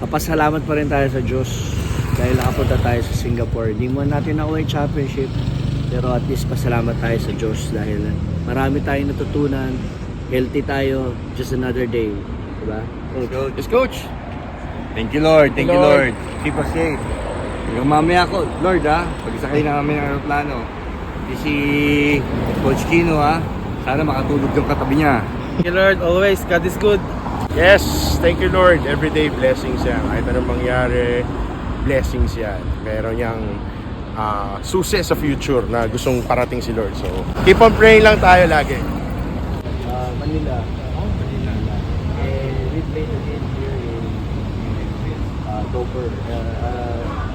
Kapasalamat pa rin tayo sa Diyos dahil nakapunta tayo sa Singapore. Hindi mo natin nakuha yung championship, pero at least pasalamat tayo sa Diyos dahil marami tayong natutunan, healthy tayo, just another day. Diba? Yes, Coach. Thank you, Lord. Thank you, Lord. Keep us safe. Yung mamaya ko, Lord, pagsakay na kami ng aeroplano, si Coach Kino, sana makatulog yung katabi niya. Thank you, Lord. Always, God is good. Yes, thank you Lord. Everyday blessings yan. Kahit anong mangyari, blessings yan. Meron niyang success sa future na gustong parating si Lord. So, keep on praying lang tayo lagi. Manila. Manila. We played again here in Dover.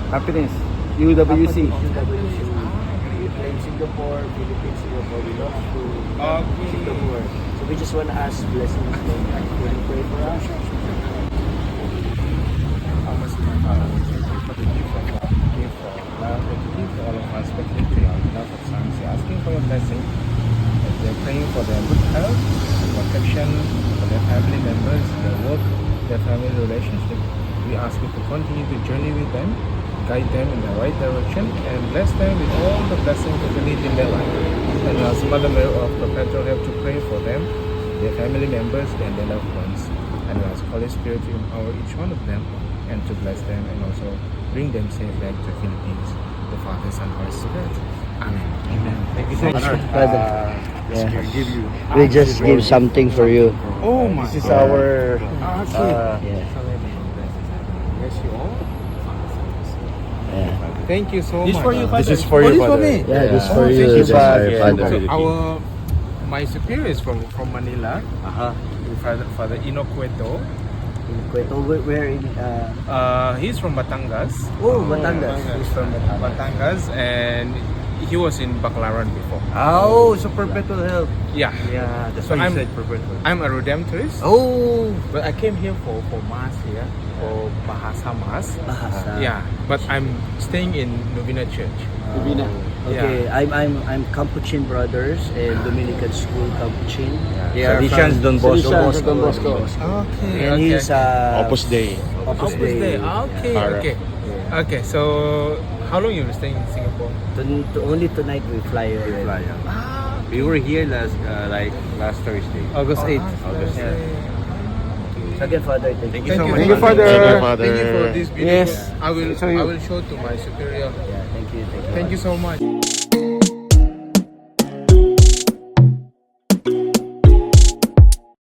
Happiness. UWC. We played Singapore, Philippines, Singapore. We lost to Singapore. So we just want to ask blessings from God. Will you pray for us? For the gift of love, the gift all of us, particularly our beloved sons, asking for your blessing. As they're praying for their good health, protection for their family members, their work, their family relationship. We ask you to continue to journey with them, guide them in the right direction, and bless them with all the blessings that they need in their life. And as Mother Mary of Perpetual Help to pray for them, their family members, and their loved ones. And we ask Holy Spirit to empower each one of them and to bless them and also bring them safe back to the Philippines. The Father, Son, Holy Spirit. Amen. Amen. Thank you so much. Give you. We just give something for you. Oh my This is our... Yeah. Bless you all. Yeah. Thank you so This much. for you, Father. This is for you, Father. Yeah, this for you. Thank you, This is for Father. your Father. My superior is from Manila. Father Enoch Cueto. Cueto, where in... He's from Batangas. Oh, Batangas. He's from Batangas, and he was in Baclaran before. Oh, so Perpetual Help. Yeah. Yeah, that's So why you I'm- said Perpetual. I'm a Redemptorist, Oh! but I came here for Mass here, for Bahasa Mass. Bahasa. Yeah, but I'm staying in Novena Church. Novena. Okay, I'm Capuchin Brothers and Dominican School Capuchin. They are Salesians Don Bosco. Don Bosco. Okay. And he's Opus Dei. Opus Opus Dei. Dei. Okay, Yeah. okay. Okay, so how long you were staying in Singapore? Only tonight we fly already. We were here last Thursday. August 8th. August. Yeah. So again, Father, thank you. Thank you so much. Thank you, Father. Father. Thank you for this beautiful. Yes. I will show to my superior. Yeah, thank you. Thank you so much.